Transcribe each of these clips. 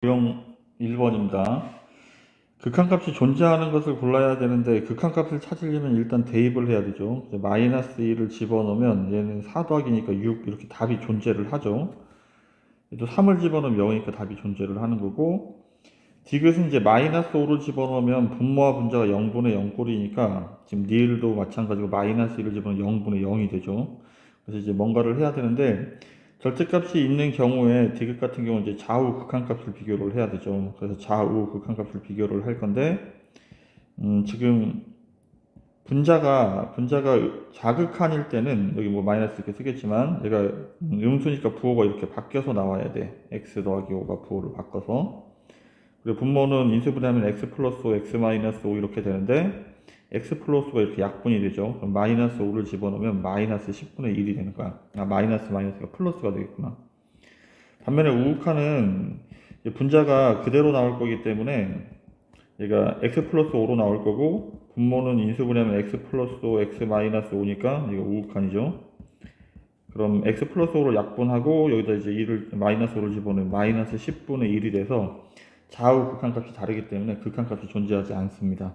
유형 1번입니다. 극한값이 존재하는 것을 골라야 되는데 극한값을 찾으려면 일단 대입을 해야 되죠. 이제 마이너스 1을 집어넣으면 얘는 4 더하기니까 6 이렇게 답이 존재를 하죠. 또 3을 집어넣으면 0이니까 답이 존재를 하는 거고, 디귿은 이제 마이너스 5를 집어넣으면 분모와 분자가 0분의 0꼴이니까 지금 니을도 마찬가지고 마이너스 1을 집어넣으면 0분의 0이 되죠. 그래서 이제 뭔가를 해야 되는데, 절대값이 있는 경우에 디귿 같은 경우는 이제 좌우 극한값을 비교를 해야 되죠. 그래서 좌우 극한값을 비교를 할 건데, 지금 분자가 자극한일 때는 여기 뭐 마이너스 이렇게 쓰겠지만 얘가 음수니까 부호가 이렇게 바뀌어서 나와야 돼. x 더하기 5가 부호를 바꿔서. 그리고 분모는 인수분해하면 x 플러스 5, x 마이너스 5 이렇게 되는데 x 플러스 5가 이렇게 약분이 되죠. 그럼 마이너스 5를 집어넣으면 마이너스 10분의 1이 되는 거야. 마이너스가 플러스가 되겠구나. 반면에 우극한은 분자가 그대로 나올 거기 때문에 얘가 x 플러스 5로 나올 거고, 분모는 인수분해하면 x 플러스 5, x 마이너스 5니까 이거 우극한이죠. 그럼 x 플러스 5를 약분하고 여기다 이제 1을 마이너스 5를 집어넣으면 마이너스 10분의 1이 돼서 좌우 극한값이 다르기 때문에 극한값이 존재하지 않습니다.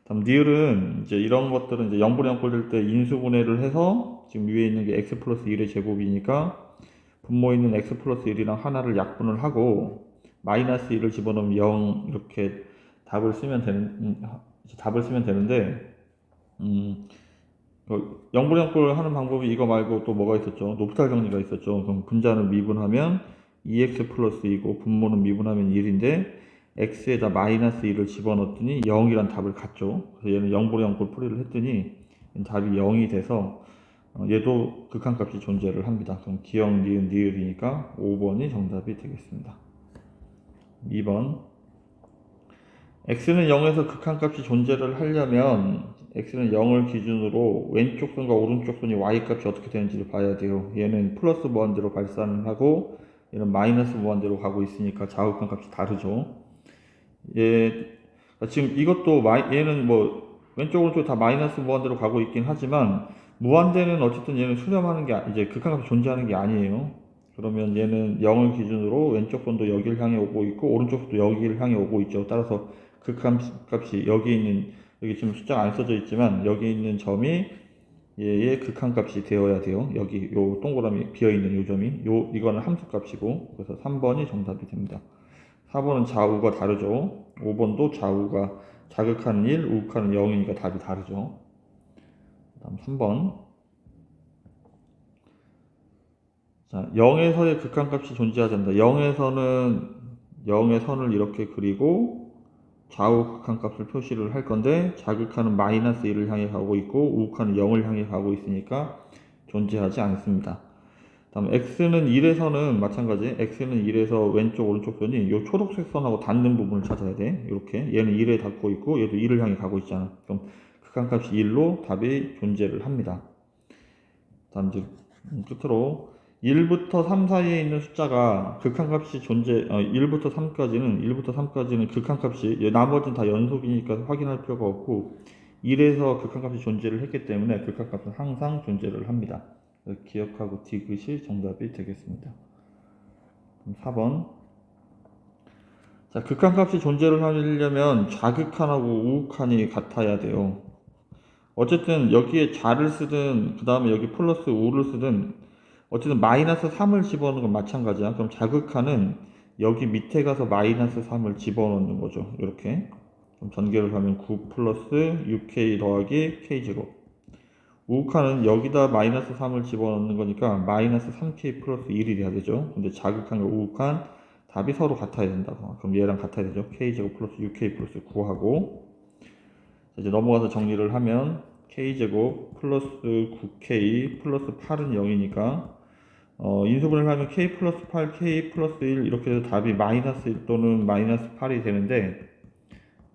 다음 니을은 이제 이런 것들은 이제 0분의 0꼴 될 때 인수분해를 해서 지금 위에 있는 게 x 플러스 1의 제곱이니까 분모에 있는 x 플러스 1이랑 하나를 약분을 하고 마이너스 1을 집어넣으면 0 이렇게 답을 쓰면 되는데, 0분의 0꼴 하는 방법이 이거 말고 또 뭐가 있었죠? 높이탈 정리가 있었죠. 그럼 분자는 미분하면 2x 플러스 2고 분모는 미분하면 1인데 x에다 마이너스 1을 집어넣었더니 0이란 답을 갖죠. 그래서 얘는 0분의 0꼴 풀이를 했더니 답이 0이 돼서 얘도 극한값이 존재를 합니다. 그럼 기역, 니은, 니을이니까 5번이 정답이 되겠습니다. 2번, x는 0에서 극한값이 존재를 하려면 x는 0을 기준으로 왼쪽 선과 오른쪽 선이 y값이 어떻게 되는지를 봐야 돼요. 얘는 플러스 무한대로 발산을 하고 얘는 마이너스 무한대로 가고 있으니까 좌우극한값이 다르죠. 지금 이것도 얘는 뭐 왼쪽 오른쪽 다 마이너스 무한대로 가고 있긴 하지만 무한대는 어쨌든 얘는 수렴하는 게 이제 극한값이 존재하는 게 아니에요. 그러면 얘는 0을 기준으로 왼쪽 선도 여기를 향해 오고 있고 오른쪽 선도 여기를 향해 오고 있죠. 따라서 극한값이 여기 지금 숫자가 안 써져 있지만 여기 있는 점이 얘의 극한값이 되어야 돼요. 여기 요 동그라미 비어 있는 요 점이 이거는 함수값이고, 그래서 3번이 정답이 됩니다. 4번은 좌우가 다르죠. 5번도 좌우가 자극하는 1, 우극하는 0이니까 답이 다르죠. 다음 3번. 자, 0에서의 극한값이 존재하지 않는다. 0의 선을 이렇게 그리고 좌우 극한값을 표시를 할 건데 자극하는 마이너스 1을 향해 가고 있고 우극하는 0을 향해 가고 있으니까 존재하지 않습니다. 다음 x는 1에서는 마찬가지. x는 1에서 왼쪽 오른쪽 선이 이 초록색 선하고 닿는 부분을 찾아야 돼. 이렇게 얘는 1에 닿고 있고 얘도 1을 향해 가고 있잖아. 그럼 극한값이 1로 답이 존재를 합니다. 다음 이제 끝으로 1부터 3 사이에 있는 숫자가 극한값이 1부터 3까지는 극한값이 나머지는 다 연속이니까 확인할 필요가 없고 1에서 극한값이 존재를 했기 때문에 극한값은 항상 존재를 합니다. 기억하고 디귿이 정답이 되겠습니다. 4번. 자, 극한값이 존재를 하려면 좌극한하고 우극한이 같아야 돼요. 어쨌든 여기에 좌를 쓰든 그 다음에 여기 플러스 5를 쓰든 어쨌든 마이너스 3을 집어넣는 건 마찬가지야. 그럼 자극한은 여기 밑에 가서 마이너스 3을 집어넣는 거죠. 이렇게. 그럼 전개를 하면 9 플러스 6k 더하기 k제곱. 우극한은 여기다 마이너스 3을 집어넣는 거니까 마이너스 3k 플러스 1이 돼야 되죠. 근데 자극한과 우극한 답이 서로 같아야 된다고. 그럼 얘랑 같아야 되죠. k제곱 플러스 6k 플러스 9하고. 이제 넘어가서 정리를 하면 k제곱 플러스 9k 플러스 8은 0이니까 인수분해를 하면 k 플러스 8, k 플러스 1 이렇게 해서 답이 마이너스 1 또는 마이너스 8이 되는데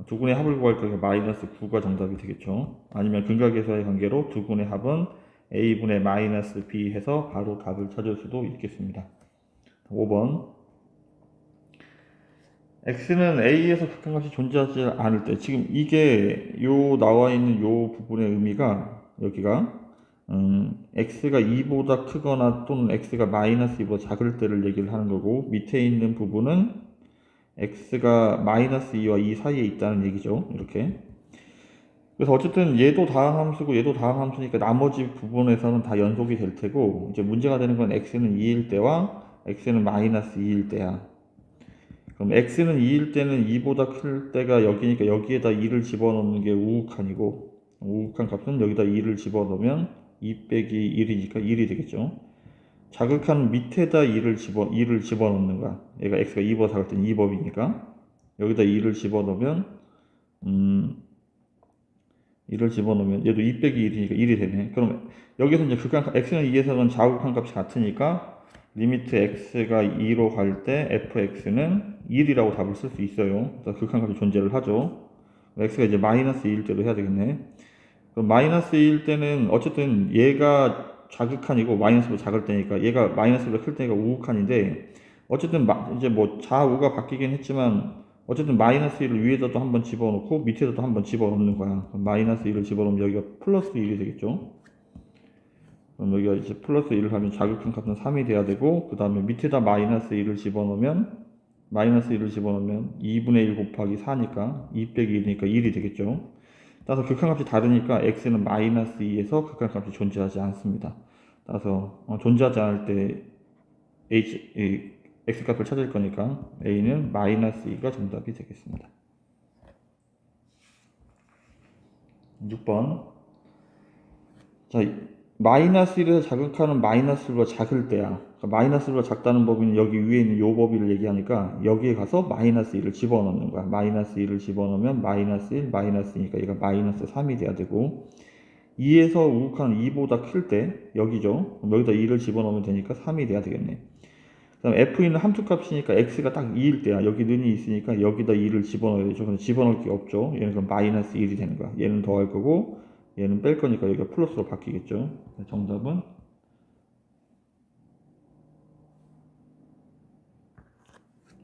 두 군의 합을 구할 때 마이너스 9가 정답이 되겠죠. 아니면 근각에서의 관계로 두 군의 합은 a분의 마이너스 b 해서 바로 답을 찾을 수도 있겠습니다. 5번. x는 a에서 극한값이 존재하지 않을 때, 지금 이게 나와 있는 요 부분의 의미가 여기가 x가 2보다 크거나 또는 x가 마이너스 2보다 작을 때를 얘기를 하는 거고, 밑에 있는 부분은 x가 마이너스 2와 2 사이에 있다는 얘기죠. 이렇게. 그래서 어쨌든 얘도 다항함수고 얘도 다항함수니까 나머지 부분에서는 다 연속이 될 테고, 이제 문제가 되는 건 x는 2일 때와 x는 마이너스 2일 때야. 그럼 x는 2일 때는 2보다 클 때가 여기니까 여기에다 2를 집어넣는 게 우극한이고, 우극한 값은 여기다 2를 집어넣으면 2 빼기 1이니까 1이 되겠죠. 자극한 밑에다 2를 집어넣는 거야. 얘가 x가 2보다 작을 때는 2법이니까 여기다 2를 집어넣으면 2를 집어넣으면 얘도 2 빼기 1이니까 1이 되네. 그럼 여기서 이제 극한 x는 2에서는 좌우극한 값이 같으니까 리미트 x가 2로 갈 때 fx는 1이라고 답을 쓸 수 있어요. 그래서 극한 값이 존재를 하죠. x가 이제 마이너스 2일 때도 해야 되겠네. 그럼 마이너스 2일 때는 어쨌든 얘가 좌극한이고 마이너스보다 작을 때니까 얘가 마이너스보다 클 때니까 우극한인데, 어쨌든 이제 뭐 좌우가 바뀌긴 했지만 어쨌든 마이너스 1을 위에다도 한번 집어넣고 밑에다도 한번 집어넣는 거야. 그럼 마이너스 1을 집어넣으면 여기가 플러스 1이 되겠죠. 그럼 여기가 이제 플러스 1을 하면 자극한 값은 3이 돼야 되고, 그 다음에 밑에다 마이너스 1을 집어넣으면 2분의 1 곱하기 4니까 2 빼기 1이니까 1이 되겠죠. 따라서 극한값이 다르니까 x는 마이너스 2에서 극한값이 존재하지 않습니다. 따라서 존재하지 않을 때 x값을 찾을 거니까 a는 마이너스 2가 정답이 되겠습니다. 6번. 자, 마이너스 1에서 자극하는 마이너스 1보다 작을 때야. 그러니까 마이너스 1보다 작다는 법은 여기 위에 있는 요 법을 얘기하니까 여기에 가서 마이너스 1을 집어넣는 거야. 마이너스 1을 집어넣으면 마이너스 1, 마이너스 2니까 얘가 마이너스 3이 돼야 되고, 2에서 우극한 2보다 클 때 여기죠. 그럼 여기다 2를 집어넣으면 되니까 3이 돼야 되겠네. 그 다음 f는 함수값이니까 x가 딱 2일 때야. 여기 는이 있으니까 여기다 2를 집어넣어야 되죠. 근데 집어넣을 게 없죠. 얘는 그럼 마이너스 1이 되는 거야. 얘는 더할 거고 얘는 뺄 거니까 여기가 플러스로 바뀌겠죠. 정답은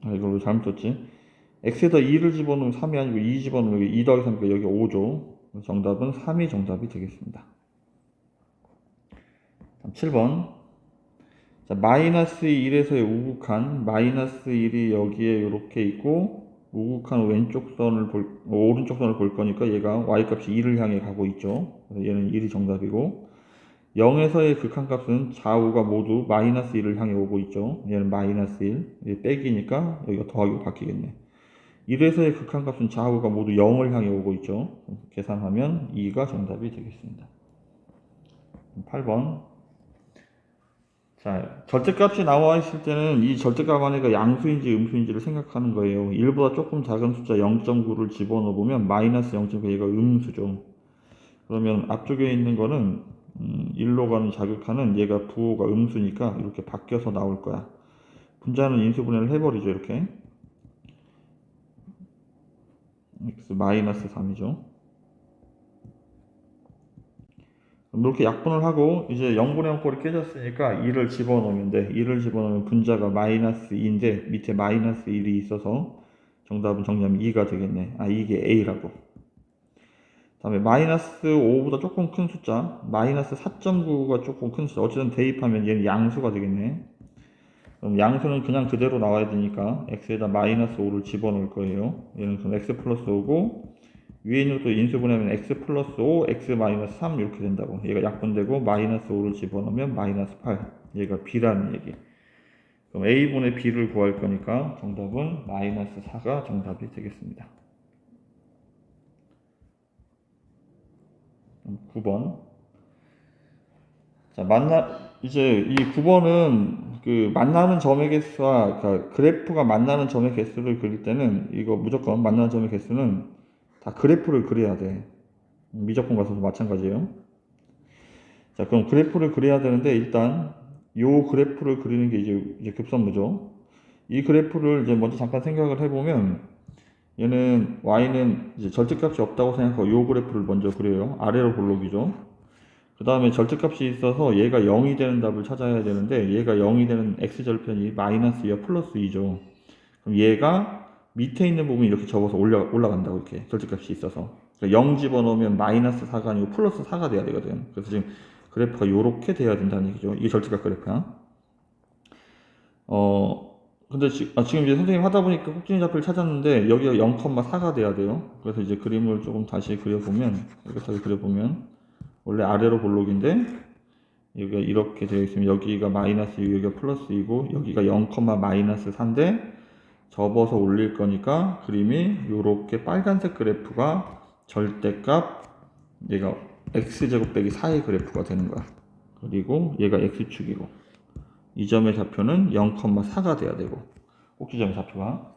이걸 왜 잘못 썼지? x에다 2를 집어넣으면 3이 아니고 2 집어넣으면 여기 2 더하기 3이니까 여기 5죠. 정답은 3이 정답이 되겠습니다. 7번. 자, 마이너스 1에서의 우극한 마이너스 1이 여기에 이렇게 있고, 우극한 오른쪽 선을 볼 거니까 얘가 y값이 2를 향해 가고 있죠. 그래서 얘는 1이 정답이고, 0에서의 극한값은 좌우가 모두 마이너스 1을 향해 오고 있죠. 얘는 마이너스 1, 얘 빼기니까 여기가 더하기로 바뀌겠네. 1에서의 극한값은 좌우가 모두 0을 향해 오고 있죠. 계산하면 2가 정답이 되겠습니다. 8번. 자, 절대값이 나와 있을 때는 이 절대값 안에가 양수인지 음수인지를 생각하는 거예요. 1보다 조금 작은 숫자 0.9를 집어넣어 보면 마이너스 0.9, 얘가 음수죠. 그러면 앞쪽에 있는 거는 1로 가는 자극하는 얘가 부호가 음수니까 이렇게 바뀌어서 나올 거야. 분자는 인수분해를 해버리죠. 이렇게 x 마이너스 3이죠. 이렇게 약분을 하고 이제 0분의 0꼴이 깨졌으니까 2를 집어넣으면 돼. 2를 집어넣으면 분자가 마이너스 2인데 밑에 마이너스 1이 있어서 정답은 정답이 2가 되겠네. 이게 A라고. 다음에 마이너스 5보다 조금 큰 숫자, 마이너스 4.9가 조금 큰 숫자. 어쨌든 대입하면 얘는 양수가 되겠네. 그럼 양수는 그냥 그대로 나와야 되니까 x에다 마이너스 5를 집어넣을 거예요. 얘는 그럼 x 플러스 5고, 위에 있는 것도 인수분해하면 x 플러스 5, x 마이너스 3 이렇게 된다고. 얘가 약분되고 마이너스 5를 집어넣으면 마이너스 8. 얘가 b라는 얘기. 그럼 a분의 b를 구할 거니까 정답은 마이너스 4가 정답이 되겠습니다. 9번. 자, 이제 이 9번은 그 만나는 점의 개수와 그러니까 그래프가 만나는 점의 개수를 그릴 때는 이거 무조건 만나는 점의 개수는 다 그래프를 그려야 돼. 미적분 가서도 마찬가지예요. 자, 그럼 그래프를 그려야 되는데 일단 요 그래프를 그리는 게 이제 급선무죠. 이 그래프를 이제 먼저 잠깐 생각을 해보면 얘는 y는 이제 절대값이 없다고 생각하고 요 그래프를 먼저 그려요. 아래로 볼록이죠. 그 다음에 절대값이 있어서 얘가 0이 되는 답을 찾아야 되는데 얘가 0이 되는 x절편이 마이너스 2와 플러스 2죠. 그럼 얘가 밑에 있는 부분이 이렇게 접어서 올라간다고 이렇게 절대값이 있어서. 그러니까 0 집어넣으면 마이너스 4가 아니고 플러스 4가 돼야 되거든. 그래서 지금 그래프가 이렇게 돼야 된다는 얘기죠. 이게 절대값 그래프야. 근데 지금 이제 선생님 하다 보니까 꼭지점 좌표를 찾았는데 여기가 0,4가 돼야 돼요. 그래서 이제 그림을 조금 다시 그려보면, 이렇게 다시 그려보면 원래 아래로 볼록인데 여기가 이렇게 되어 있으면 여기가 마이너스 6, 여기가 플러스 2고 여기가 0, 마이너스 4인데 접어서 올릴 거니까 그림이 이렇게 빨간색 그래프가 절대값, 얘가 x제곱 빼기 4의 그래프가 되는 거야. 그리고 얘가 x축이고 이 점의 좌표는 0,4가 돼야 되고 꼭지점의 좌표가.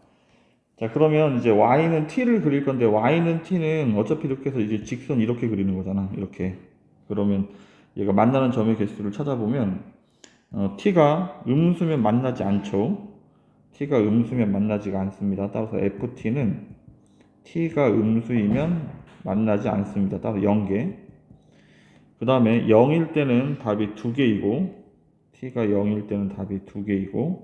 자, 그러면 이제 y는 t를 그릴 건데 y는 t는 어차피 이렇게 해서 이제 직선 이렇게 그리는 거잖아. 이렇게. 그러면 얘가 만나는 점의 개수를 찾아보면 t가 음수면 만나지 않죠. t가 음수면 만나지가 않습니다. 따라서 ft는 t가 음수이면 만나지 않습니다. 따라서 0개. 그 다음에 0일 때는 답이 2개이고 t가 0일 때는 답이 2개이고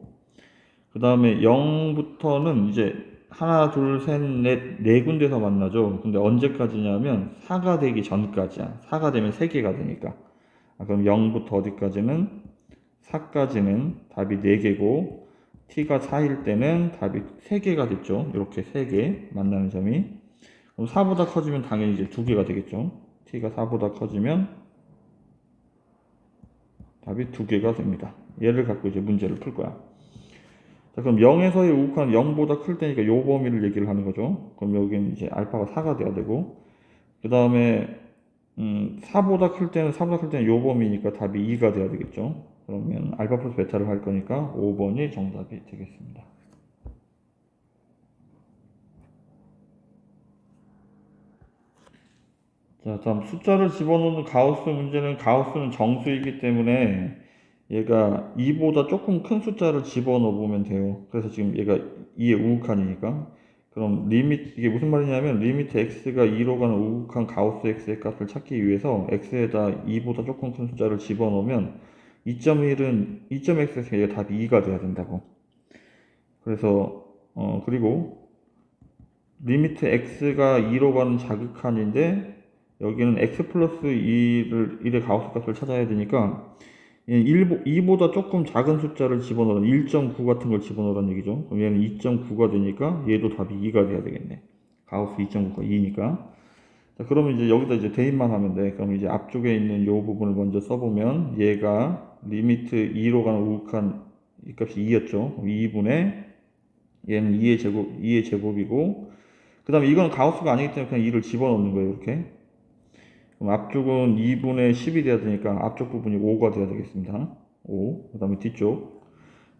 그 다음에 0부터는 이제 하나, 둘, 셋, 넷, 네 군데서 만나죠. 근데 언제까지냐면 4가 되기 전까지야. 4가 되면 3개가 되니까. 그럼 0부터 어디까지는 4까지는 답이 4개고 t가 4일 때는 답이 3개가 됐죠. 이렇게 3개 만나는 점이. 그럼 4보다 커지면 당연히 이제 2개가 되겠죠. t가 4보다 커지면 답이 2개가 됩니다. 얘를 갖고 이제 문제를 풀 거야. 자, 그럼 0에서의 우극한 0보다 클 때니까 요 범위를 얘기를 하는 거죠. 그럼 여기는 이제 알파가 4가 돼야 되고, 그 다음에 4보다 클 때는 요 범위니까 답이 2가 돼야 되겠죠. 그러면 알파 플러스 베타를 할 거니까 5번이 정답이 되겠습니다. 자, 다음 숫자를 집어넣는 가우스 문제는 가우스는 정수이기 때문에 얘가 2보다 조금 큰 숫자를 집어넣어 보면 돼요. 그래서 지금 얘가 2의 우극한이니까. 그럼 이게 무슨 말이냐면 리미트 x가 2로 가는 우극한 가우스 x의 값을 찾기 위해서 x에다 2보다 조금 큰 숫자를 집어넣으면 2.1은 2.x에서 얘가 답이 2가 돼야 된다고. 그래서 그리고 리미트 x가 2로 가는 자극한인데 여기는 x 플러스 1의 가우스 값을 찾아야 되니까 2보다 조금 작은 숫자를 집어넣으면 1.9 같은 걸 집어넣으라는 얘기죠. 그럼 얘는 2.9가 되니까 얘도 답이 2가 돼야 되겠네. 가우스 2.9가 2니까. 자, 그러면 이제 여기다 이제 대입만 하면 돼. 그럼 이제 앞쪽에 있는 요 부분을 먼저 써보면 얘가 리미트 2로 가는 우극한 이 값이 2였죠. 2분의 얘는 2의 제곱이고 그 다음에 이건 가우스가 아니기 때문에 그냥 2를 집어넣는 거예요. 이렇게. 그럼 앞쪽은 2분의 10이 돼야 되니까 앞쪽 부분이 5가 돼야 되겠습니다. 5. 그 다음에 뒤쪽.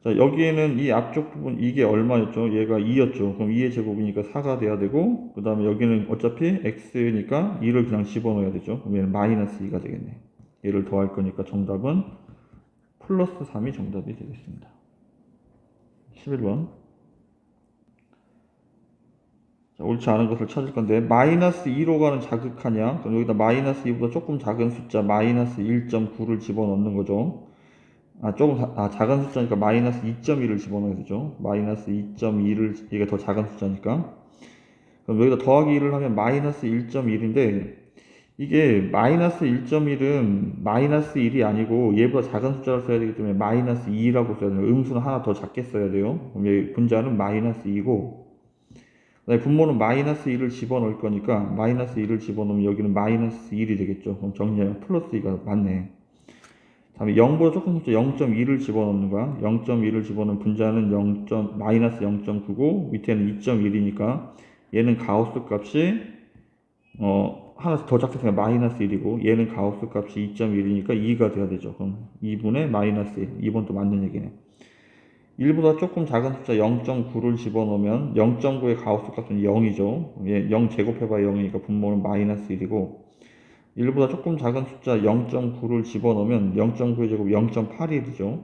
자, 여기에는 이 앞쪽 부분 이게 얼마였죠? 얘가 2였죠. 그럼 2의 제곱이니까 4가 돼야 되고 그 다음에 여기는 어차피 x니까 2를 그냥 집어넣어야 되죠. 그럼 얘는 마이너스 2가 되겠네. 얘를 더할 거니까 정답은 플러스 3이 정답이 되겠습니다. 11번. 자, 옳지 않은 것을 찾을 건데 마이너스 2로 가는 자극하냐? 그럼 여기다 마이너스 2보다 조금 작은 숫자 마이너스 1.9를 집어넣는 거죠. 작은 숫자니까 마이너스 2.1을 집어넣어야 되죠. 마이너스 2.2를 이게 더 작은 숫자니까. 그럼 여기다 더하기 1을 하면 마이너스 1.1인데 이게 마이너스 1.1은 마이너스 1이 아니고 얘보다 작은 숫자를 써야 되기 때문에 마이너스 2라고 써야 돼요. 음수는 하나 더 작게 써야 돼요. 그럼 여기 분자는 마이너스 2고 분모는 마이너스 1을 집어넣을 거니까 마이너스 1을 집어넣으면 여기는 마이너스 1이 되겠죠. 그럼 정리하면 플러스 2가 맞네. 다음에 0보다 조금 숫자 0.2를 집어넣는 거야. 0.2를 집어넣으면 분자는 마이너스 0.9고 밑에는 2.1이니까 얘는 가우스 값이 하나 더 작게 생겨 마이너스 1이고 얘는 가우스 값이 2.1이니까 2가 돼야 되죠. 그럼 2분의 마이너스 1. 2번도 맞는 얘기네. 1보다 조금 작은 숫자 0.9를 집어넣으면 0.9의 가우스 값은 0이죠. 0 제곱해봐야 0이니까 분모는 마이너스 1이고 1보다 조금 작은 숫자 0.9를 집어넣으면 0.9의 제곱 0.81이죠.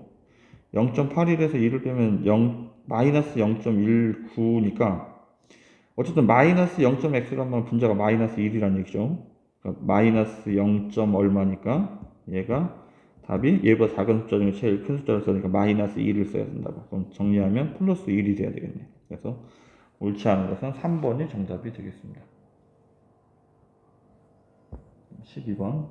0.81에서 1을 빼면 마이너스 0.19니까 어쨌든 마이너스 0.x란 말은 분자가 마이너스 1이라는 얘기죠. 그러니까 마이너스 0. 얼마니까 얘가 답이 얘보다 작은 숫자 중에 제일 큰 숫자를 써니까 마이너스 2를 써야 된다고. 그럼 정리하면 플러스 1이 돼야 되겠네. 그래서 옳지 않은 것은 3번이 정답이 되겠습니다. 12번.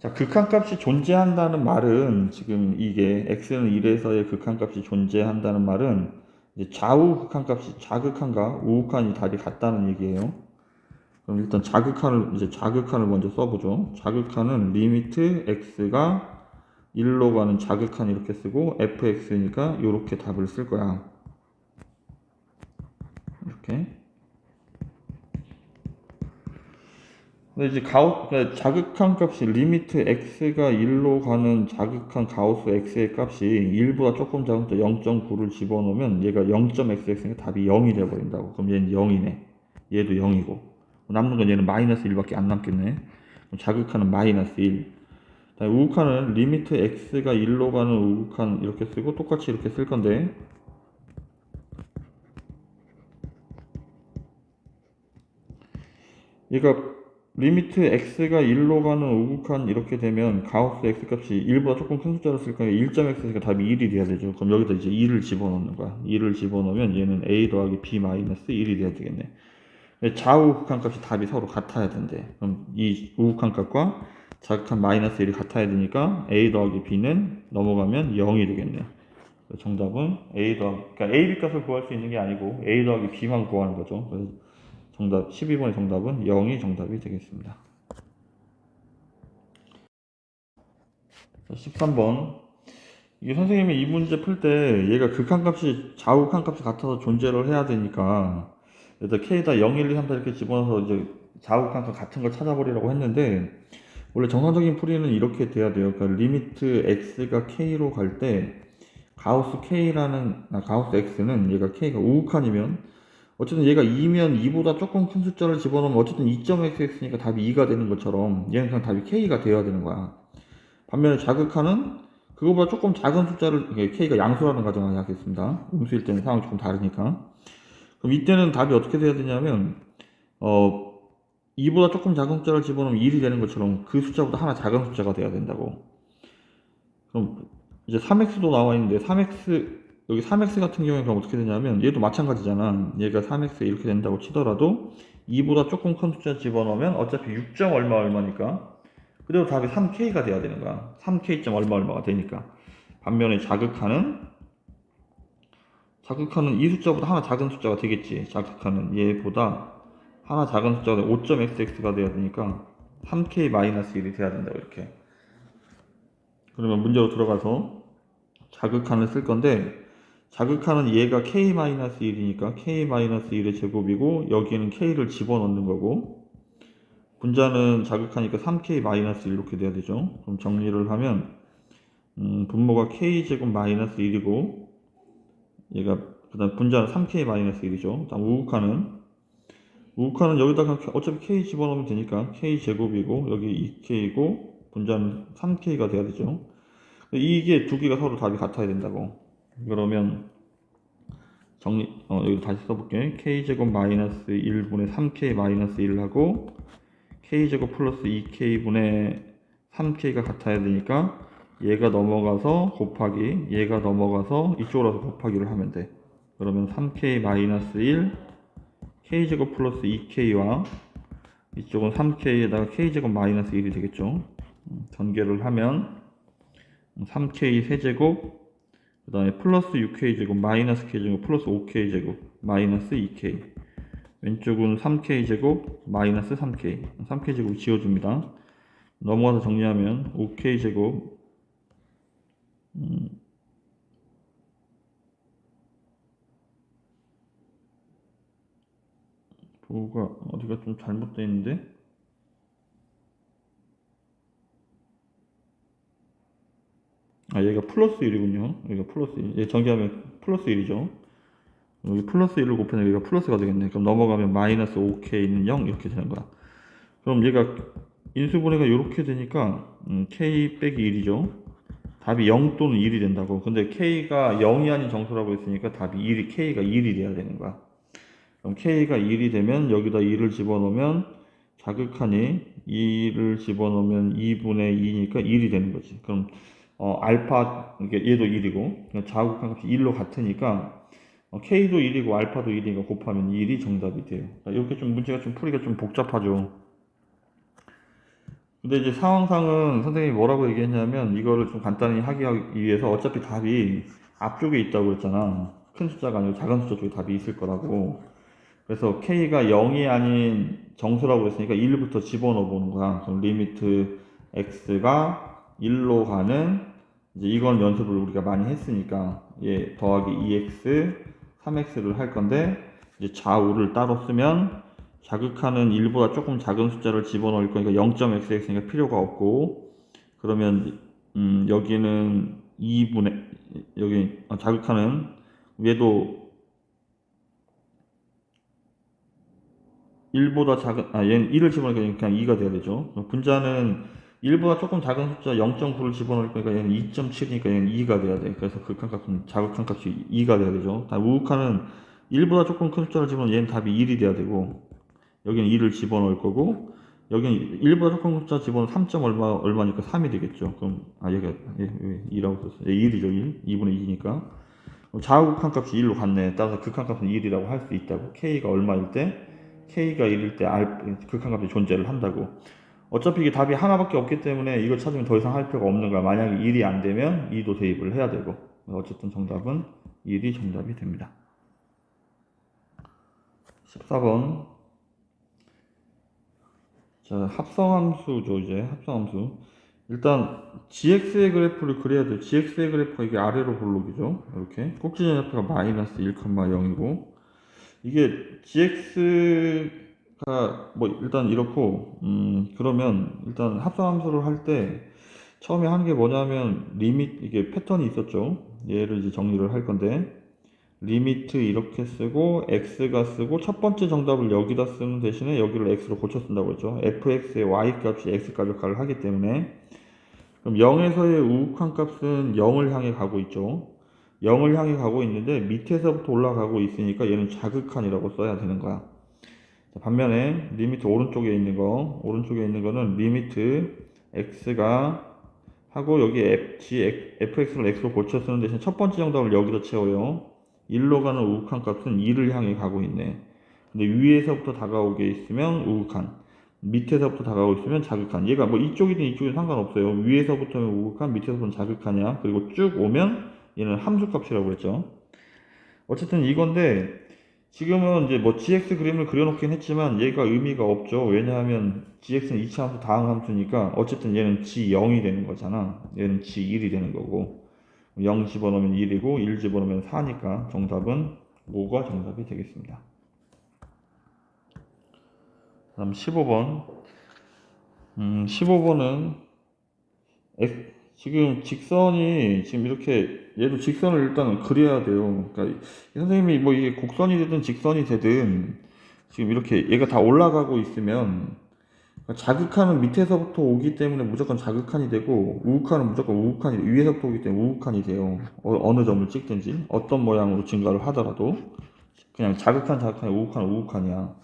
자, 극한값이 존재한다는 말은 지금 이게 x는 1에서의 극한값이 존재한다는 말은 이제 좌우 극한값이 자극한과 우극한이 답이 같다는 얘기예요. 그럼 일단 자극한을 먼저 써보죠. 자극한은 리미트 x가 1로 가는 자극한 이렇게 쓰고 fx니까 이렇게 답을 쓸 거야. 이렇게. 근데 이제 그러니까 자극한 값이 리미트 x가 1로 가는 자극한 가우스 x의 값이 1보다 조금 작은 0.9를 집어넣으면 얘가 0.xx니까 답이 0이 돼버린다고. 그럼 얘는 0이네. 얘도 0이고. 남는 건 얘는 마이너스 1밖에 안 남겠네. 그럼 자극하는 마이너스 1. 우극한은 리미트 x가 1로 가는 우극한 이렇게 쓰고 똑같이 이렇게 쓸 건데 얘가 리미트 x가 1로 가는 우극한 이렇게 되면 가우스 x 값이 1보다 조금 큰 숫자를 쓸 거니까 1.x가 답이 1이 돼야 되죠. 그럼 여기다 이제 2를 집어넣는 거야. 2를 집어넣으면 얘는 a 더하기 b 마이너스 1이 돼야 되겠네. 좌우 극한 값이 답이 서로 같아야 된대. 그럼 이 우극한 값과 자극한 마이너스 1이 같아야 되니까 a 더하기 b는 넘어가면 0이 되겠네. 정답은 그러니까 a, b 값을 구할 수 있는 게 아니고 a 더하기 b만 구하는 거죠. 그래서 정답 12번의 정답은 0이 정답이 되겠습니다. 13번. 이게 선생님이 이 문제 풀 때 얘가 극한값이 좌우극한값이 같아서 존재를 해야 되니까 일단 k에다 0, 1, 2, 3, 4 이렇게 집어넣어서 이제 좌우극한값 같은 걸 찾아버리라고 했는데 원래 정상적인 풀이는 이렇게 돼야 돼요. 그러니까 리미트 x가 k로 갈 때 가우스 x는 얘가 k가 우극한이면 어쨌든 얘가 2면 2보다 조금 큰 숫자를 집어넣으면 어쨌든 2.xx니까 답이 2가 되는 것처럼 얘는 그냥 답이 k가 되어야 되는 거야. 반면에 자극하는 그거보다 조금 작은 숫자를 k가 양수라는 가정을 하겠습니다. 음수일 때는 상황이 조금 다르니까. 그럼 이때는 답이 어떻게 돼야 되냐면 2보다 조금 작은 숫자를 집어넣으면 1이 되는 것처럼 그 숫자보다 하나 작은 숫자가 돼야 된다고. 그럼 이제 3x도 나와 있는데 3x 여기 3x 같은 경우에 그럼 어떻게 되냐면 얘도 마찬가지잖아. 얘가 3x 이렇게 된다고 치더라도 2보다 조금 큰 숫자 집어넣으면 어차피 6. 얼마니까 그대로 답이 3k가 돼야 되는 거야. 3k. 얼마가 되니까. 반면에 자극하는 이 숫자보다 하나 작은 숫자가 되겠지. 자극하는 얘보다 하나 작은 숫자가 5.xx가 돼야 되니까 3k-1이 돼야 된다고 이렇게. 그러면 문제로 들어가서 자극한을 쓸 건데 자극하는 얘가 k-1이니까 k-1의 제곱이고 여기에는 k를 집어넣는 거고 분자는 자극하니까 3k-1 이렇게 돼야 되죠. 그럼 정리를 하면 분모가 k제곱 마이너스 1이고 얘가 그다음 분자는 3k-1이죠. 다음 우극한은 여기다가 어차피 k 집어넣으면 되니까 k제곱이고 여기 2k이고 분자는 3k가 돼야 되죠. 이게 두 개가 서로 답이 같아야 된다고. 그러면 여기 다시 써볼게. k제곱 마이너스 1분의 3k 마이너스 1을 하고 k제곱 플러스 2k분의 3k가 같아야 되니까 얘가 넘어가서 곱하기 얘가 넘어가서 이쪽으로 와서 곱하기를 하면 돼. 그러면 3k 마이너스 1 k제곱 플러스 2k와 이쪽은 3k에다가 k제곱 마이너스 1이 되겠죠. 전개를 하면 3k 세제곱 그 다음에 플러스 6k제곱 마이너스 k제곱 플러스 5k제곱 마이너스 2k 왼쪽은 3k제곱 마이너스 3k 3k제곱 지워줍니다. 넘어가서 정리하면 5k제곱 도가 어디가 좀 잘못되어 있는데 얘가 플러스 1이군요. 여기가 플러스 1. 얘 전개하면 플러스 1이죠. 여기 플러스 1을 곱하면 여기가 플러스가 되겠네. 그럼 넘어가면 마이너스 5k는 0 이렇게 되는 거야. 그럼 얘가 인수분해가 이렇게 되니까 k 빼기 1이죠. 답이 0 또는 1이 된다고. 근데 k가 0이 아닌 정수라고 했으니까 답이 k가 1이 돼야 되는 거야. 그럼 k가 1이 되면 여기다 2를 집어넣으면 자극하니 2를 집어넣으면 2분의 2니까 1이 되는 거지. 그럼 알파 얘도 1이고 좌우극한 값이 1로 같으니까 k도 1이고 알파도 1이니까 곱하면 1이 정답이 돼요. 이렇게 좀 문제가 좀 풀이가 좀 복잡하죠. 근데 이제 상황상은 선생님이 뭐라고 얘기했냐면 이거를 좀 간단히 하기 위해서 어차피 답이 앞쪽에 있다고 그랬잖아. 큰 숫자가 아니고 작은 숫자 쪽에 답이 있을 거라고. 그래서 K가 0이 아닌 정수라고 했으니까 1부터 집어넣어 보는 거야. 그럼 리미트 X가 1로 가는, 이제 이건 연습을 우리가 많이 했으니까, 얘 더하기 2X, 3X를 할 건데, 이제 좌우를 따로 쓰면, 자극하는 1보다 조금 작은 숫자를 집어넣을 거니까 0.xx니까 필요가 없고, 그러면, 여기는 2분의, 여기, 자극하는, 얘도 1보다 작은, 얘는 1을 집어넣으니까 그냥 2가 돼야 되죠. 분자는 1보다 조금 작은 숫자 0.9를 집어넣을 거니까 얘는 2.7이니까 얘는 2가 돼야 돼. 그래서 극한값은 자극한값이 2가 돼야 되죠. 우극한은 1보다 조금 큰 숫자를 집어넣으면 얘는 답이 1이 돼야 되고, 여기는 2를 집어넣을 거고, 여기는 1보다 조금 큰 숫자 집어넣으면 3. 얼마니까 3이 되겠죠. 그럼, 여기가, 2라고 썼어. 1이죠, 1. 2분의 2니까. 좌우극한값이 1로 갔네. 따라서 극한값은 1이라고 할 수 있다고. K가 얼마일 때? K가 1일 때 극한값이 존재를 한다고. 어차피 이게 답이 하나밖에 없기 때문에 이걸 찾으면 더 이상 할 필요가 없는 거야. 만약에 1이 안 되면 2도 대입을 해야 되고. 어쨌든 정답은 1이 정답이 됩니다. 14번. 자, 합성함수죠, 이제. 합성함수. 일단, gx의 그래프를 그려야 돼요. gx의 그래프가 이게 아래로 볼록이죠. 이렇게. 꼭지점 좌표가 마이너스 1,0이고. 이게 gx가 뭐 일단 이렇고, 그러면 일단 합성함수를 할 때 처음에 하는 게 뭐냐면 리밋, 이게 패턴이 있었죠. 얘를 이제 정리를 할 건데, 리미트 이렇게 쓰고 x가 쓰고 첫 번째 정답을 여기다 쓰는 대신에 여기를 x로 고쳐 쓴다고 했죠. fx의 y값이 x가족화를 하기 때문에. 그럼 0에서의 우극한 값은 0을 향해 가고 있죠. 0을 향해 가고 있는데 밑에서부터 올라가고 있으니까 얘는 자극한이라고 써야 되는 거야. 반면에 리미트 오른쪽에 있는 거는 리미트 x가 하고 여기 fx를 x로 고쳐 쓰는 대신 첫 번째 정답을 여기다 채워요. 1로 가는 우극한 값은 2를 향해 가고 있네. 근데 위에서부터 다가오게 있으면 우극한, 밑에서부터 다가오고 있으면 자극한. 얘가 뭐 이쪽이든 이쪽이든 상관없어요. 위에서부터는 우극한, 밑에서부터는 자극한이야. 그리고 쭉 오면 얘는 함수값이라고 그랬죠. 어쨌든 이건데 지금은 이제 뭐 gx 그림을 그려놓긴 했지만 얘가 의미가 없죠. 왜냐하면 gx는 이차함수 다항함수니까 어쨌든 얘는 g0이 되는 거잖아. 얘는 g1이 되는 거고 0 집어넣으면 1이고 1 집어넣으면 4니까 정답은 5가 정답이 되겠습니다. 다음 15번. 15번은 지금 직선이 지금 이렇게 얘도 직선을 일단 그려야 돼요. 그러니까 선생님이 뭐 이게 곡선이 되든 직선이 되든 지금 이렇게 얘가 다 올라가고 있으면 자극한은 밑에서부터 오기 때문에 무조건 자극한이 되고 우극한은 무조건 우극한이 위에서부터 오기 때문에 우극한이 돼요. 어느 점을 찍든지 어떤 모양으로 증가를 하더라도 그냥 자극한 우극한이야.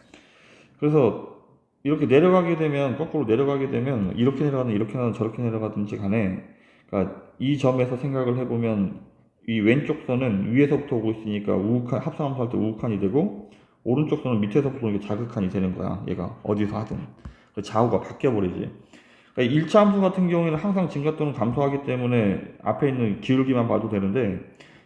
그래서 이렇게 내려가게 되면 거꾸로 내려가게 되면 이렇게 내려가든 이렇게 내려가든 저렇게 내려가든지 간에 그러니까 이 점에서 생각을 해보면 이 왼쪽 선은 위에서부터 오고 있으니까 우극한 합성함수 할 때 우극한이 되고 오른쪽 선은 밑에서부터 오는 게 자극한이 되는 거야. 얘가 어디서 하든 좌우가 바뀌어 버리지. 그러니까 1차 함수 같은 경우에는 항상 증가 또는 감소하기 때문에 앞에 있는 기울기만 봐도 되는데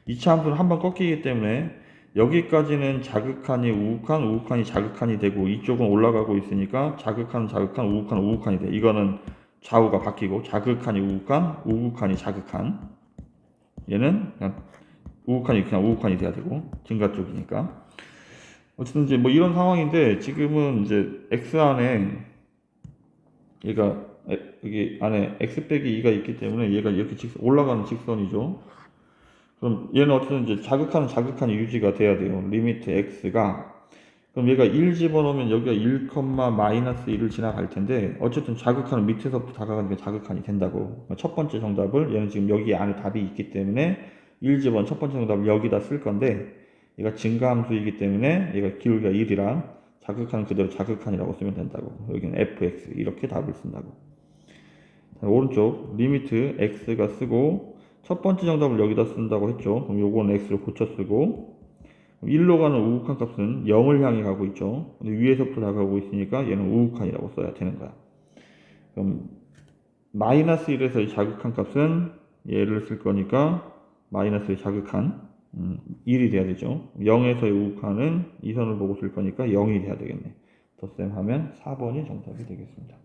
2차 함수는 한번 꺾이기 때문에 여기까지는 자극한이 우극한, 우극한이 자극한이 되고 이쪽은 올라가고 있으니까 자극한, 우극한이 돼. 이거는 좌우가 바뀌고 자극한이 우극한, 우극한이 자극한. 얘는 그냥 우극한이 돼야 되고 증가 쪽이니까. 어쨌든 이제 뭐 이런 상황인데 지금은 이제 x 안에 얘가 여기 안에 x 빼기 2가 있기 때문에 얘가 이렇게 올라가는 직선이죠. 그럼 얘는 어쨌든 이제 자극한이 유지가 돼야 돼요. 리미트 x가 그럼 얘가 1 집어넣으면 여기가 1, 마이너스 1을 지나갈 텐데 어쨌든 자극한은 밑에서부터 다가가니까 자극한이 된다고. 첫 번째 정답을 얘는 지금 여기 안에 답이 있기 때문에 1 집어넣은 첫 번째 정답을 여기다 쓸 건데 얘가 증가함수이기 때문에 얘가 기울기가 1이라 자극한 그대로 자극한이라고 쓰면 된다고. 여기는 fx 이렇게 답을 쓴다고. 오른쪽 리미트 x가 쓰고 첫 번째 정답을 여기다 쓴다고 했죠. 그럼 요거는 x를 고쳐 쓰고 1로 가는 우극한 값은 0을 향해 가고 있죠. 근데 위에서부터 나가고 있으니까 얘는 우극한이라고 써야 되는 거야. 그럼 마이너스 1에서 이 자극한 값은 얘를 쓸 거니까 마이너스의 자극한 1이 돼야 되죠. 0에서의 우극한은 이 선을 보고 쓸 거니까 0이 돼야 되겠네. 덧셈 하면 4번이 정답이 되겠습니다.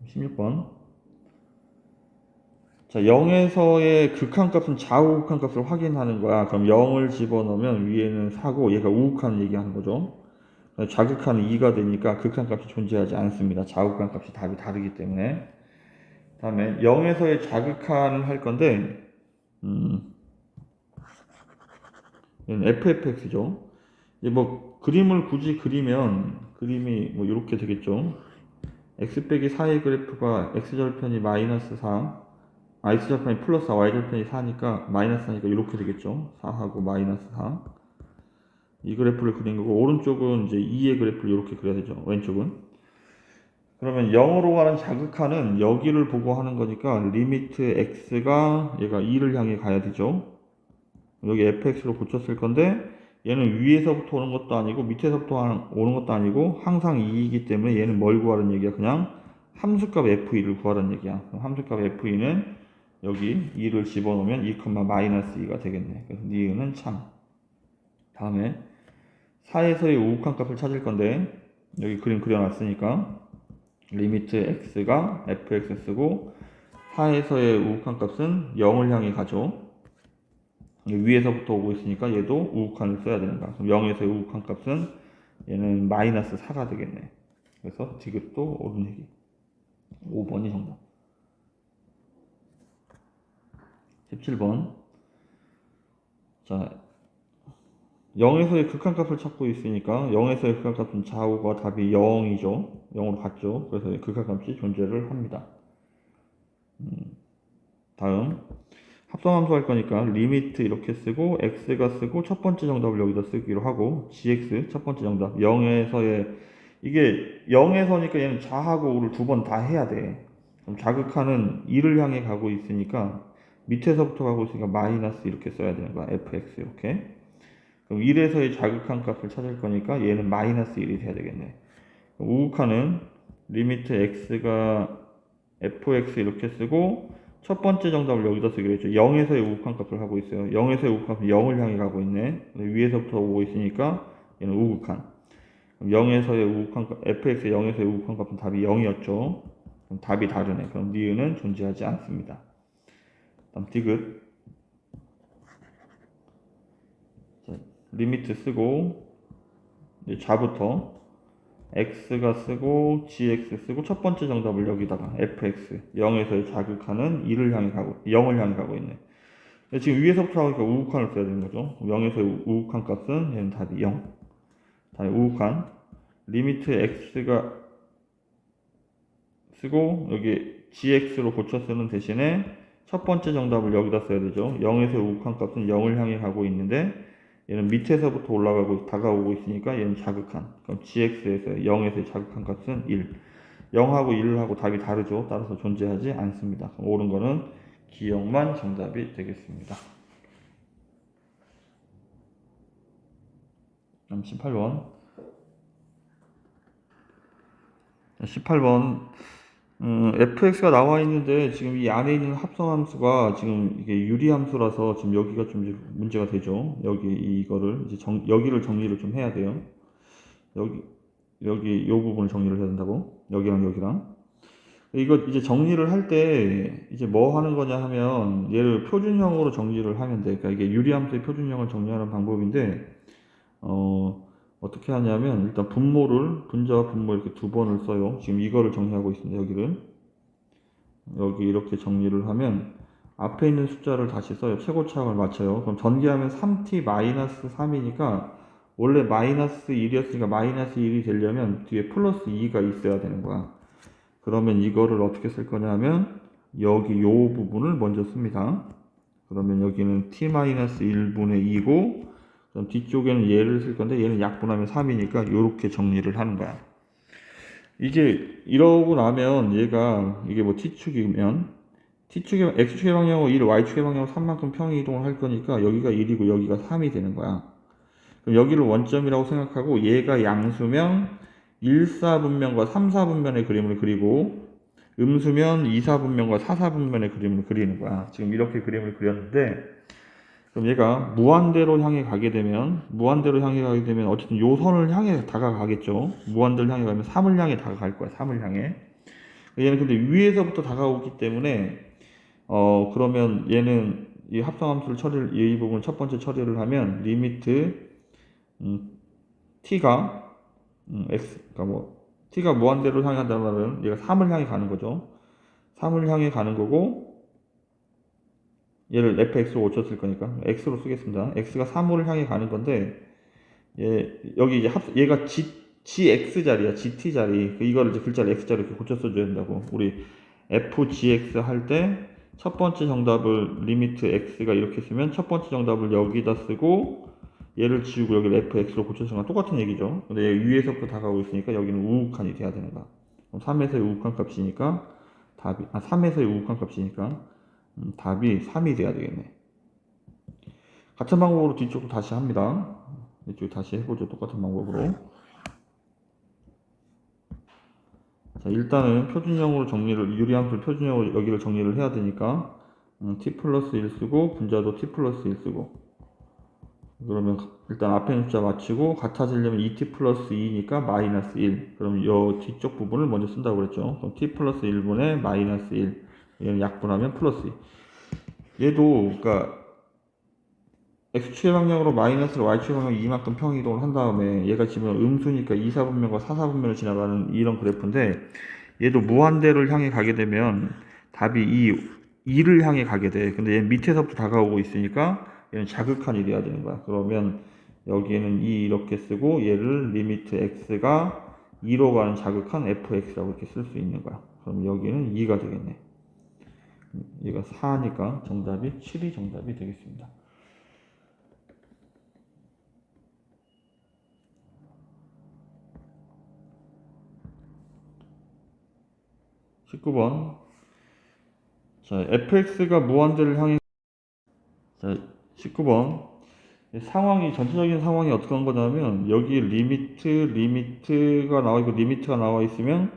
16번. 자, 0에서의 극한값은 좌우극한값을 확인하는 거야. 그럼 0을 집어넣으면 위에는 4고 얘가 우극한 얘기하는 거죠. 좌극한은 2가 되니까 극한값이 존재하지 않습니다. 좌우극한값이 답이 다르기 때문에. 다음에 0에서의 자극한을 할 건데 얘는 fx죠. 이제 뭐 그림을 굳이 그리면 그림이 뭐 이렇게 되겠죠. x 빼기 4의 그래프가 x절편이 마이너스 4, x절편이 플러스 4, y절편이 4니까 마이너스 4니까 이렇게 되겠죠. 4하고 마이너스 4. 이 그래프를 그린 거고 오른쪽은 이제 2의 그래프를 이렇게 그려야 되죠. 왼쪽은. 그러면 0으로 가는 자극한은 여기를 보고 하는 거니까 리미트 x가 얘가 2를 향해 가야 되죠. 여기 fx로 고쳤을 건데 얘는 위에서부터 오는 것도 아니고 밑에서부터 오는 것도 아니고 항상 2이기 때문에 얘는 뭘 구하라는 얘기야? 그냥 함수값 f2를 구하라는 얘기야. 그럼 함수값 f2는 여기 2를 집어넣으면 2, 마이너스 2가 되겠네. 그래서 니은은 참. 다음에 4에서의 우극한 값을 찾을 건데 여기 그림 그려놨으니까 리미트 x가 fx 쓰고 4에서의 우극한 값은 0을 향해 가죠. 위에서부터 오고 있으니까 얘도 우극한을 써야 되는 거야. 그럼 0에서의 우극한 값은 얘는 마이너스 4가 되겠네. 그래서 디귿도 옳은 얘기. 5번이 정답. 17번. 자, 0에서의 극한값을 찾고 있으니까 0에서의 극한값은 좌우가 답이 0이죠. 0으로 갔죠. 그래서 극한값이 존재를 합니다. 다음 합성함수 할 거니까 리미트 이렇게 쓰고 x가 쓰고 첫 번째 정답을 여기다 쓰기로 하고 gx 첫 번째 정답 0에서의 이게 0에서니까 얘는 좌하고 우를 두 번 다 해야 돼. 그럼 자극하는 2를 향해 가고 있으니까 밑에서부터 가고 있으니까 마이너스 이렇게 써야 되는 거야. fx 이렇게. 그럼 1에서의 자극한 값을 찾을 거니까 얘는 마이너스 1이 돼야 되겠네. 우극한은 리미트 x가 fx 이렇게 쓰고 첫 번째 정답을 여기다 쓰기로 했죠. 0에서의 우극한 값을 하고 있어요. 0에서의 우극한 값은 0을 향해 가고 있네. 위에서부터 오고 있으니까 얘는 우극한. 0에서의 우극한 값, fx의 0에서의 우극한 값은 답이 0이었죠. 그럼 답이 다르네. 그럼 니은은 존재하지 않습니다. 다음 디귿. 자, 리미트 쓰고 이제 좌부터 x가 쓰고 gx 쓰고 첫 번째 정답을 여기다가 fx 0에서의 자극하는 2를 향해 가고 0을 향해 가고 있네. 지금 위에서부터 나오니까 우극한을 써야 되는 거죠. 0에서의 우극한 값은 얘는 답이 0. 다음에 우극한 리미트 x가 쓰고 여기 gx로 고쳐 쓰는 대신에 첫 번째 정답을 여기다 써야 되죠. 0에서의 우극한 값은 0을 향해 가고 있는데 얘는 밑에서부터 올라가고 다가오고 있으니까 얘는 자극한. 그럼 gx에서 0에서의 자극한 값은 1. 0하고 1하고 답이 다르죠. 따라서 존재하지 않습니다. 그럼 옳은 거는 기억만 정답이 되겠습니다. 그럼 18번. 18번. fx가 나와 있는데 지금 이 안에 있는 합성함수가 지금 이게 유리함수라서 지금 여기가 좀 문제가 되죠. 여기 이거를 이제 여기를 정리를 좀 해야 돼요. 여기 요 부분을 정리를 해야 된다고. 여기랑 이거 이제 정리를 할 때 이제 뭐 하는 거냐 하면 얘를 표준형으로 정리를 하면 돼. 그러니까 이게 유리함수의 표준형을 정리하는 방법인데 어떻게 하냐면 일단 분자와 분모 이렇게 두 번을 써요. 지금 이거를 정리하고 있습니다. 여기 이렇게 정리를 하면 앞에 있는 숫자를 다시 써요. 최고차항을 맞춰요. 그럼 전개하면 3t-3이니까 원래 마이너스 1이었으니까 마이너스 1이 되려면 뒤에 플러스 2가 있어야 되는 거야. 그러면 이거를 어떻게 쓸 거냐 하면 여기 요 부분을 먼저 씁니다. 그러면 여기는 t-1분의 2고 그럼 뒤쪽에는 얘를 쓸 건데 얘는 약분하면 3이니까 이렇게 정리를 하는 거야. 이게 이러고 나면 얘가 이게 뭐 t축이면 x축의 방향으로 1, y축의 방향으로 3만큼 평행 이동을 할 거니까 여기가 1이고 여기가 3이 되는 거야. 그럼 여기를 원점이라고 생각하고 얘가 양수면 1, 4분면과 3, 4분면의 그림을 그리고 음수면 2, 4분면과 4, 4분면의 그림을 그리는 거야. 지금 이렇게 그림을 그렸는데, 그럼 얘가 무한대로 향해 가게 되면 어쨌든 요 선을 향해 다가가겠죠. 무한대로 향해 가면 3을 향해 다가갈 거야. 3을 향해. 얘는 근데 위에서부터 다가오기 때문에 그러면 얘는 이 합성함수를 처리를 이 부분 첫 번째 처리를 하면 리미트 t가 x 그러니까 뭐 t가 무한대로 향해 간다는 말은 얘가 3을 향해 가는 거죠. 3을 향해 가는 거고 얘를 fx로 고쳤을 거니까 x로 쓰겠습니다. x가 3호를 향해 가는 건데 여기 이제 얘가 gx 자리야. gt 자리. 이거를 이제 글자를 x 자리 이렇게 고쳐 써줘야 된다고. 우리 fgx 할 때 첫 번째 정답을 리미트 x가 이렇게 쓰면 첫 번째 정답을 여기다 쓰고 얘를 지우고 여기를 fx로 고쳐서 건 똑같은 얘기죠. 근데 얘 위에서부터 다가오고 있으니까 여기는 우극한이 돼야 되는 거야. 그럼 3에서의 우극한 값이니까 3에서의 우극한 값이니까 답이 3이 돼야 되겠네. 같은 방법으로 뒤쪽도 다시 합니다. 이쪽 다시 해보죠. 똑같은 방법으로. 자, 일단은 표준형으로 정리를, 유리함수 표준형으로 여기를 정리를 해야 되니까, t 플러스 1 쓰고, 분자도 t 플러스 1 쓰고. 그러면 일단 앞에 숫자 맞추고, 같아지려면 2t 플러스 2니까 마이너스 1. 그럼 이 뒤쪽 부분을 먼저 쓴다고 그랬죠. 그럼 t 플러스 1분의 마이너스 1. 얘는 약분하면 플러스 2. 얘도, 그러니까, x축의 방향으로 마이너스로 y축의 방향 이만큼 평이동을 한 다음에 얘가 지금 음수니까 2, 4분면과 4, 4분면을 지나가는 이런 그래프인데 얘도 무한대를 향해 가게 되면 답이 2를 향해 가게 돼. 근데 얘 밑에서부터 다가오고 있으니까 얘는 자극한이 돼야 되는 거야. 그러면 여기에는 2 이렇게 쓰고 얘를 리미트 x가 2로 가는 자극한 fx라고 이렇게 쓸 수 있는 거야. 그럼 여기는 2가 되겠네. 얘가 4니까 정답이 7이 정답이 되겠습니다. 19번. 자, fx가 무한대를 향해. 자, 19번. 상황이, 전체적인 상황이 어떻게 한 거냐면, 여기 리미트가 나와 있고, 리미트가 나와 있으면,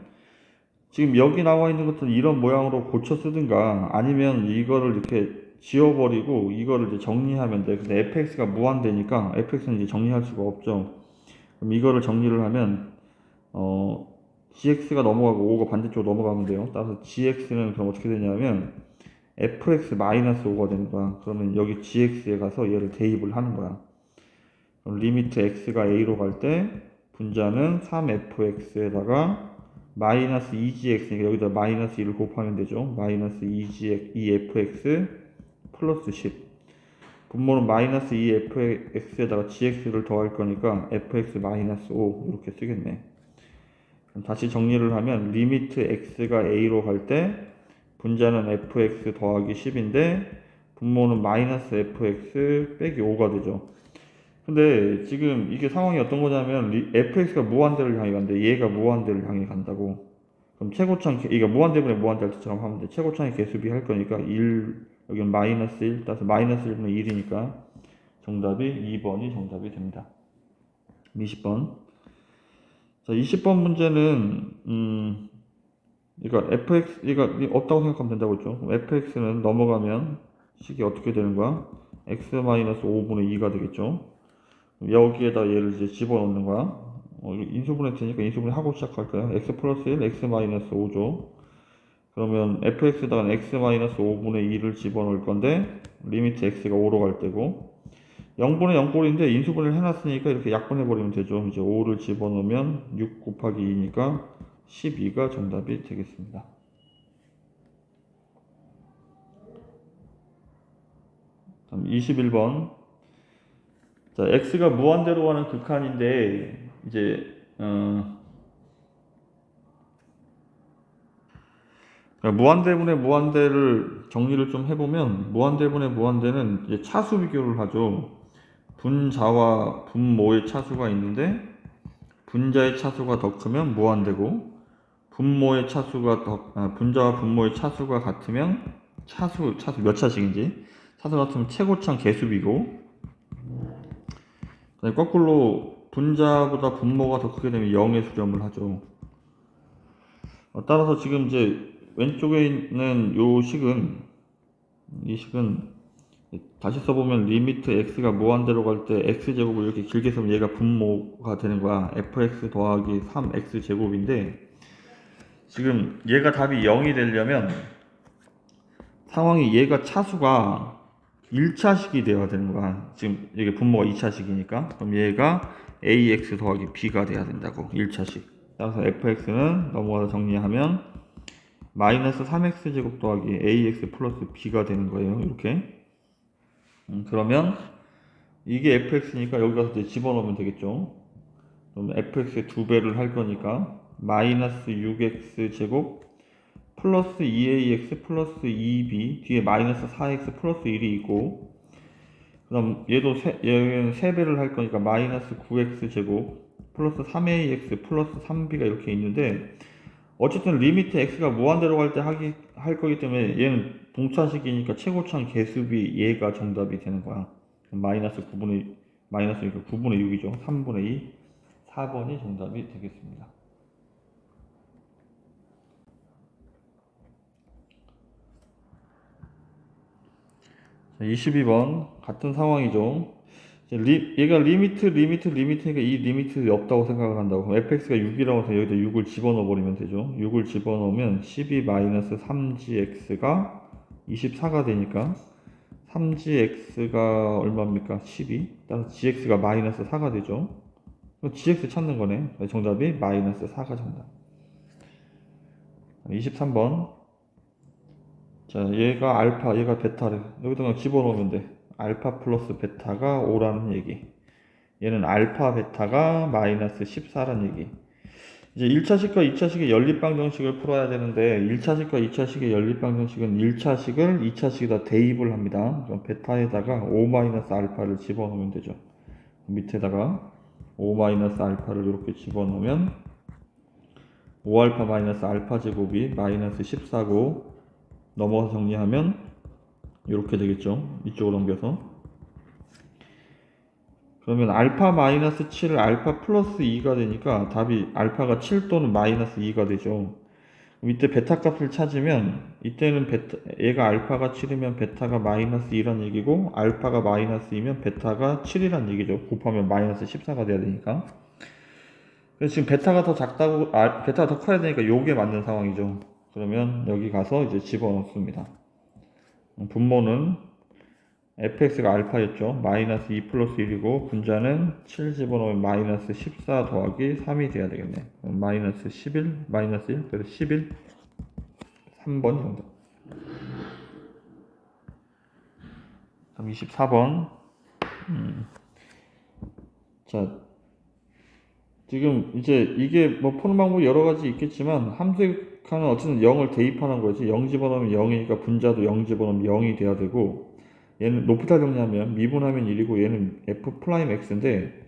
지금 여기 나와 있는 것들은 이런 모양으로 고쳐 쓰든가, 아니면 이거를 이렇게 지워버리고, 이거를 이제 정리하면 돼. 근데 fx가 무한대니까, fx는 이제 정리할 수가 없죠. 그럼 이거를 정리를 하면, gx가 넘어가고 5가 반대쪽으로 넘어가면 돼요. 따라서 gx는 그럼 어떻게 되냐면 fx-5가 되는 거야. 그러면 여기 gx에 가서 얘를 대입을 하는 거야. 그럼 리미트 x가 a로 갈 때 분자는 3fx에다가 마이너스 2gx니까 여기다 마이너스 2를 곱하면 되죠. 마이너스 2fx 플러스 10. 분모는 마이너스 2fx에다가 gx를 더할 거니까 fx-5 이렇게 쓰겠네. 다시 정리를 하면 리미트 x가 a로 갈 때 분자는 fx 더하기 10인데 분모는 마이너스 fx 빼기 5가 되죠. 근데 지금 이게 상황이 어떤 거냐면 fx가 무한대를 향해 간대. 얘가 무한대를 향해 간다고. 그럼 최고창 이게 무한대분의 무한대 할 때처럼 하면 돼. 최고창의 개수비 할 거니까 1 여기는 마이너스 1 따라서 마이너스 1분의 1이니까 정답이 2번이 정답이 됩니다. 20번. 자, 20번 문제는 이거 fx 이거 없다고 생각하면 된다고 했죠. 그럼 fx는 넘어가면 식이 어떻게 되는 거야? x-5분의 2가 되겠죠. 여기에다 얘를 이제 집어넣는 거야. 인수분해 되니까 인수분해 하고 시작할까요? x 플러스 1, x-5죠. 그러면 fx에다가 x-5분의 2를 집어넣을 건데 리미트 x가 5로 갈 때고 0분의 0꼴인데 인수분해를 해놨으니까 이렇게 약분해버리면 되죠. 이제 5를 집어넣으면 6 곱하기 2니까 12가 정답이 되겠습니다. 다음 21번. 자, x가 무한대로 가는 극한인데 이제 그러니까 무한대분의 무한대를 정리를 좀 해보면 무한대분의 무한대는 이제 차수 비교를 하죠. 분자와 분모의 차수가 있는데 분자의 차수가 더 크면 무한대고 분모의 차수가 분자와 분모의 차수가 같으면 차수 몇 차식인지 차수 같으면 최고차는 개수비고 거꾸로 분자보다 분모가 더 크게 되면 0에 수렴을 하죠. 따라서 지금 이제 왼쪽에 있는 요 식은, 이 식은 다시 써보면 리미트 x가 무한대로 갈 때 x제곱을 이렇게 길게 쓰면 얘가 분모가 되는 거야. fx 더하기 3x제곱인데, 지금 얘가 답이 0이 되려면 상황이 얘가 차수가 1차식이 되어야 되는 거야. 지금 이게 분모가 2차식이니까. 그럼 얘가 ax 더하기 b가 돼야 된다고. 1차식. 따라서 fx는 넘어가서 정리하면 마이너스 3x제곱 더하기 ax 플러스 b가 되는 거예요. 이렇게. 그러면 이게 fx니까 여기 가서 이제 집어넣으면 되겠죠. 그럼 fx의 2배를 할 거니까 마이너스 6x제곱 플러스 2ax 플러스 2b 뒤에 마이너스 4x 플러스 1이 있고, 그 다음 얘는 3배를 할 거니까 마이너스 9x제곱 플러스 3ax 플러스 3b가 이렇게 있는데, 어쨌든 리미트 x가 무한대로 갈 때 할 거기 때문에 얘는 동차식이니까 최고차는 개수비 얘가 정답이 되는 거야. 마이너스 9분의 마이너스니까 9분의 6이죠. 3분의 2 4번이 정답이 되겠습니다. 자, 22번 같은 상황이죠. 얘가 리미트니까 이 리미트 없다고 생각을 한다고. 그럼 fx가 6이라고 해서 여기다 6을 집어넣어 버리면 되죠. 6을 집어넣으면 12-3gx가 24가 되니까 3gx가 얼마입니까? 12. 따라서 gx가 마이너스 4가 되죠. 그럼 gx 찾는 거네. 정답이 마이너스 4가 정답. 23번. 자, 얘가 알파, 얘가 베타래. 여기다가 집어넣으면 돼. 알파 플러스 베타가 5라는 얘기. 얘는 알파 베타가 마이너스 14라는 얘기. 이제 1차식과 2차식의 연립방정식을 풀어야 되는데, 1차식과 2차식의 연립방정식은 1차식을 2차식에다 대입을 합니다. 그럼 베타에다가 5 마이너스 알파를 집어넣으면 되죠. 밑에다가 5 마이너스 알파를 이렇게 집어넣으면 5알파 마이너스 알파 제곱이 마이너스 14고, 넘어서 정리하면 이렇게 되겠죠. 이쪽으로 넘겨서. 그러면 알파 마이너스 7을 알파 플러스 2가 되니까 답이 알파가 7 또는 마이너스 2가 되죠. 이때 베타 값을 찾으면, 이때는 얘가 알파가 7이면 베타가 마이너스 2란 얘기고, 알파가 마이너스 2면 베타가 7이란 얘기죠. 곱하면 마이너스 14가 돼야 되니까. 그래서 지금 베타가 더 작다고, 베타가 더 커야 되니까 요게 맞는 상황이죠. 그러면 여기 가서 이제 집어넣습니다. 분모는 fx가 알파였죠. 마이너스 2 플러스 1이고, 분자는 7 집어넣으면 마이너스 14 더하기 3이 돼야 되겠네. 마이너스 11, 마이너스 1, 그래서 11, 3번 정도. 24번. 자, 지금 이제 이게 뭐 푸는 방법이 여러 가지 있겠지만, 함수칸은 어쨌든 0을 대입하는 거지. 0 집어넣으면 0이니까 분자도 0 집어넣으면 0이 돼야 되고, 얘는 높이다 정리하면 미분하면 1이고, 얘는 f 프라임 x인데,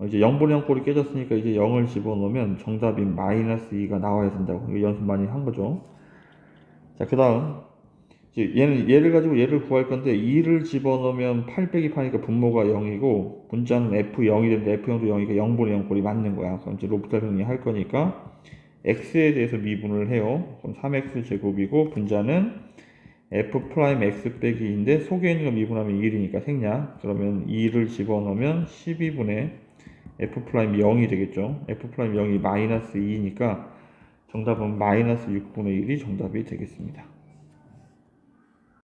이제 0분의 0 꼴이 깨졌으니까 이제 0을 집어넣으면 정답이 마이너스 2가 나와야 된다고. 이거 연습 많이 한 거죠. 자, 그 다음 이제 얘를 가지고 얘를 구할 건데, 2를 집어넣으면 8 빼기 8이니까 분모가 0이고, 분자는 f0이 되는데 f0도 0이니까 0분의 0 꼴이 맞는 거야. 그럼 이제 로피탈 정리할 거니까 x에 대해서 미분을 해요. 그럼 3x 제곱이고, 분자는 f 프라임 x 빼기 2인데 속에 있는 거 미분하면 1이니까 생략. 그러면 2를 집어넣으면 12분의 f 프라임 0이 되겠죠. f 프라임 0이 마이너스 2니까 정답은 마이너스 6분의 1이 정답이 되겠습니다.